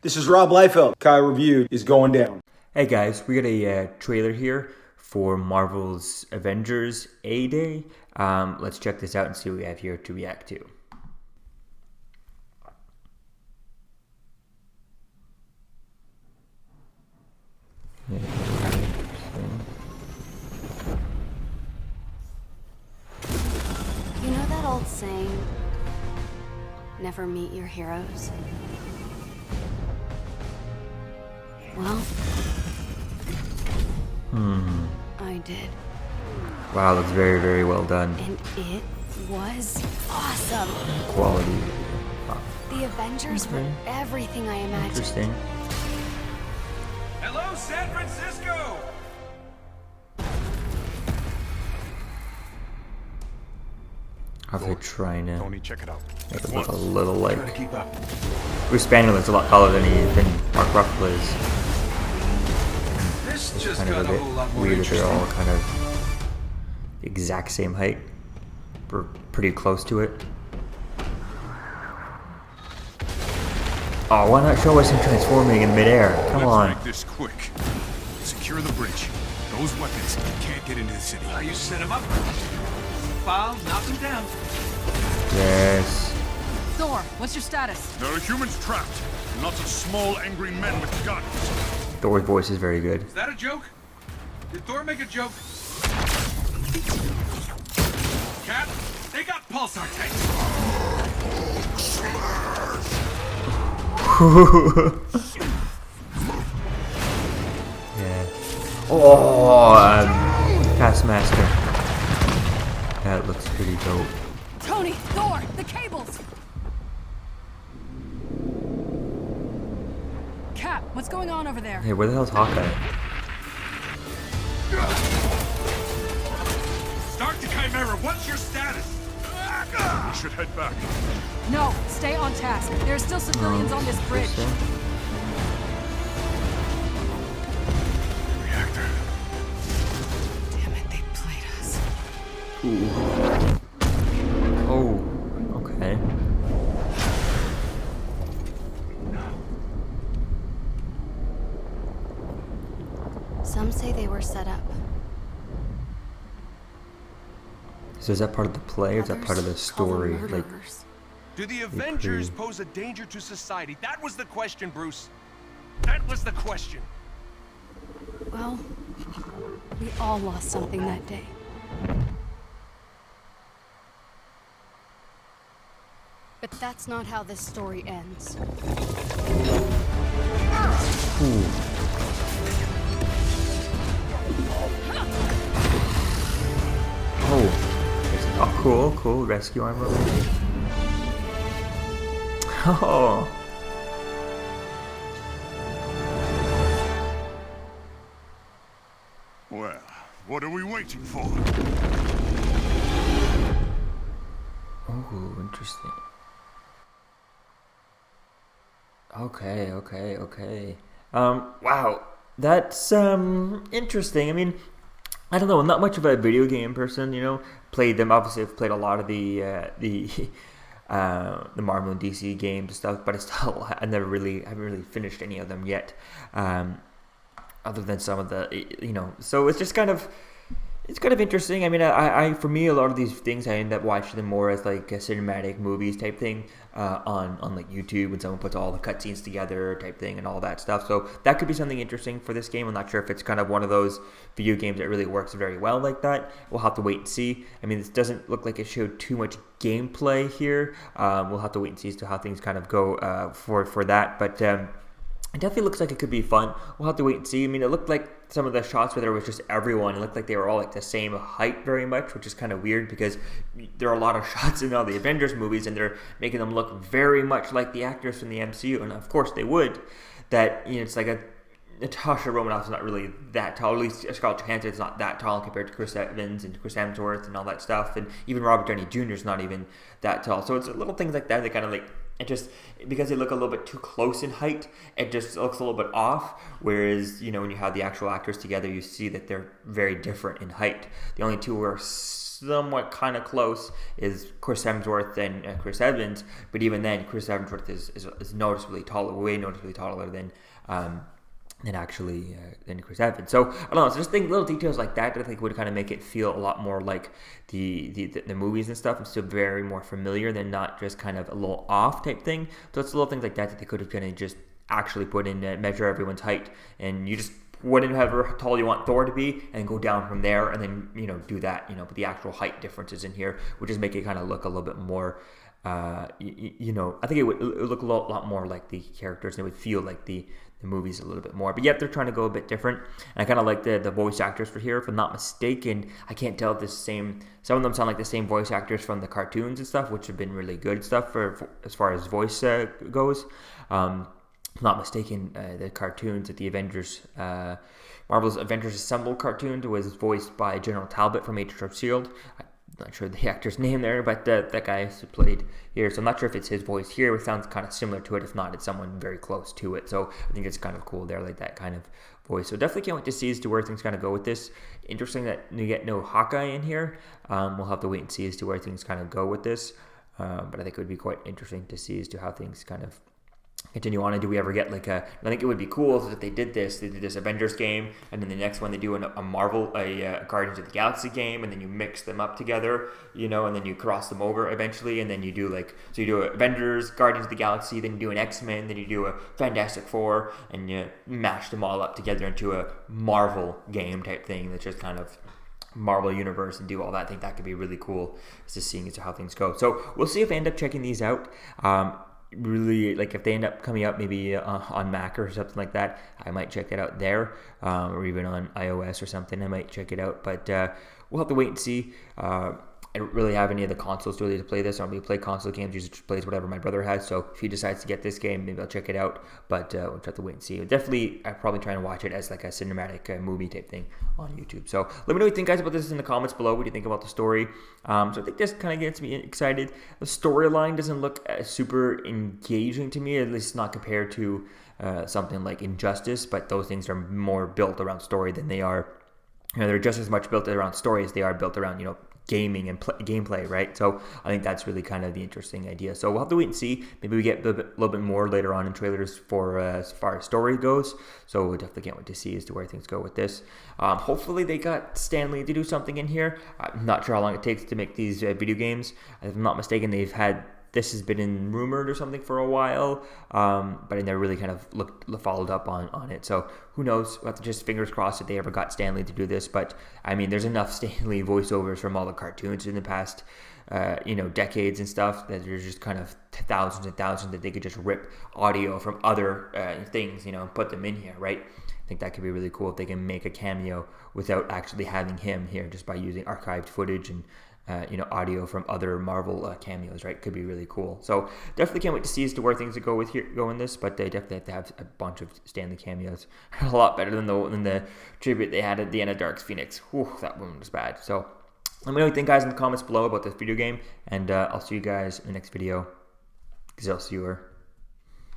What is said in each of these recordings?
This is Rob Liefeld. Kai Review is going down. Hey guys, we got a trailer here for Marvel's Avengers A-Day. Let's check this out and see what we have here to react to. You know that old saying, never meet your heroes? Well, I did. Wow, looks very, very well done. And it was awesome. Quality. Wow. The Avengers were everything I imagined. Interesting. Hello, San Francisco! How are they trying to Tony, check it out. make it look a little like Gotta keep up. Bruce Banner looks a lot taller than Mark Ruffalo is. This It's just kind got of a a whole lot bit more weird that they're interesting. all kind of the exact same height. We're pretty close to it. Oh, why not show us him transforming in midair? Come Let's on. make this quick. Secure the bridge. Those weapons can't get into the city. You set him up. Foul, knock him down. Yes. Thor, what's your status? There are humans trapped, not a small angry men with guns. Thor's voice is very good. Is that a joke? Did Thor make a joke? Cap, they got pulsar tanks. Yeah. Oh, Taskmaster. That looks pretty dope. Tony, Thor, the cables! Cap, what's going on over there? Hey, where the hell's Hawkeye? Start the Chimera, what's your status? We should head back. No, stay on task. There are still civilians on this bridge. Reactor. Damn it, they played us. Oh, okay. Some say they were set up. So is that part of the play or is that part of the Others call them story? Like, murderers. Do the Avengers pretty- pose a danger to society? That was the question, Bruce. That was the question. Well, we all lost something that day. But that's not how this story ends. oh, cool, rescue armor. Oh, Well, what are we waiting for? oh, interesting. Okay. Wow, that's interesting. I mean, I don't know. I'm not much of a video game person, you know. Played them. Obviously, I've played a lot of the Marvel and DC games and stuff, but I haven't really finished any of them yet. Other than some of the, you know. So it's just kind of interesting. I mean, I for me, a lot of these things I end up watching them more as like a cinematic movies type thing on like YouTube when someone puts all the cutscenes together type thing and all that stuff. So that could be something interesting for this game. I'm not sure if it's kind of one of those video games that really works very well like that. We'll have to wait and see. I mean, this doesn't look like it showed too much gameplay here. We'll have to wait and see as to how things kind of go for that. But it definitely looks like it could be fun. We'll have to wait and see. I mean, it looked like some of the shots where there was just everyone. It looked like they were all like the same height very much, which is kind of weird because there are a lot of shots in all the Avengers movies and they're making them look very much like the actors from the MCU. And of course they would. That, you know, it's like Natasha Romanoff's not really that tall. At least Scarlett Johansson's not that tall compared to Chris Evans and Chris Hemsworth and all that stuff. And even Robert Downey Jr. is not even that tall. So it's little things like that that kind of like, it just, because they look a little bit too close in height, it just looks a little bit off. Whereas, you know, when you have the actual actors together, you see that they're very different in height. The only two who are somewhat kind of close is Chris Hemsworth and Chris Evans, but even then, Chris Hemsworth is noticeably taller, way noticeably taller than Chris Evans. So I don't know. So just think little details like that I think would kind of make it feel a lot more like the movies and stuff. It's still very more familiar than not just kind of a little off type thing. So it's little things like that they could have kind of just actually put in measure everyone's height, and you just wouldn't have how tall you want Thor to be, and go down from there, and then do that. But the actual height differences in here would just make it kind of look a little bit more. I think it would look a lot more like the characters, and it would feel like the movies a little bit more. But yet they're trying to go a bit different. And I kind of like the voice actors for here. If I'm not mistaken, I can't tell if the same. Some of them sound like the same voice actors from the cartoons and stuff, which have been really good stuff for as far as voice goes. If I'm not mistaken, the cartoons at the Avengers, Marvel's Avengers Assemble cartoon was voiced by General Talbot from Agents of S.H.I.E.L.D. I'm not sure the actor's name there, but that guy who played here. So I'm not sure if it's his voice here. It sounds kind of similar to it. If not, it's someone very close to it. So I think it's kind of cool there, like that kind of voice. So definitely can't wait to see as to where things kind of go with this. Interesting that you get no Hawkeye in here. We'll have to wait and see as to where things kind of go with this. But I think it would be quite interesting to see as to how things kind of continue on. And do we ever get I think it would be cool if they did this Avengers game, and then the next one they do a Marvel, a Guardians of the Galaxy game, and then you mix them up together, and then you cross them over eventually, and then you do you do Avengers, Guardians of the Galaxy, then you do an X-Men, then you do a Fantastic Four, and you mash them all up together into a Marvel game type thing that's just kind of Marvel Universe, and do all that. I think that could be really cool, just seeing as to how things go. So we'll see if I end up checking these out. Really, if they end up coming out maybe on Mac or something like that, I might check it out there, or even on iOS or something, I might check it out. But we'll have to wait and see. I don't really have any of the consoles really to play this. I don't really play console games. Usually just plays whatever my brother has. So if he decides to get this game, maybe I'll check it out. But we'll have to wait and see. Definitely, I'll probably try and watch it as a cinematic movie type thing on YouTube. So let me know what you think, guys, about this in the comments below. What do you think about the story? So I think this kind of gets me excited. The storyline doesn't look super engaging to me, at least not compared to something like Injustice. But those things are more built around story than they are. They're just as much built around story as they are built around, gaming and gameplay, right? So I think that's really kind of the interesting idea. So we'll have to wait and see. Maybe we get a little bit more later on in trailers for as far as story goes. So we definitely can't wait to see as to where things go with this. Hopefully they got Stan Lee to do something in here. I'm not sure how long it takes to make these video games. If I'm not mistaken, this has been rumored or something for a while, but I never really kind of followed up on it. So who knows? We'll have to just fingers crossed that they ever got Stan Lee to do this. But I mean, there's enough Stan Lee voiceovers from all the cartoons in the past, decades and stuff, that there's just kind of thousands and thousands that they could just rip audio from other things, and put them in here, right? I think that could be really cool if they can make a cameo without actually having him here, just by using archived footage and audio from other Marvel cameos, right? Could be really cool. So definitely can't wait to see as to where things go in this. But they definitely have to have a bunch of Stanley cameos. A lot better than the tribute they had at the end of Dark Phoenix. Whew, that one was bad. So let me know what you think, guys, in the comments below about this video game, and I'll see you guys in the next video. Excelsior.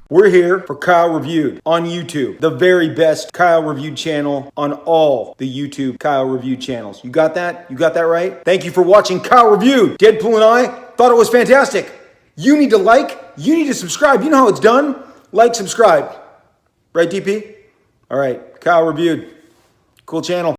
We're here for Kyle Reviewed on YouTube, the very best Kyle Reviewed channel on all the YouTube Kyle Reviewed channels. You got that? You got that right? Thank you for watching Kyle Reviewed. Deadpool and I thought it was fantastic. You need to you need to subscribe. You know how it's done. Like, subscribe. Right, DP? All right, Kyle Reviewed. Cool channel.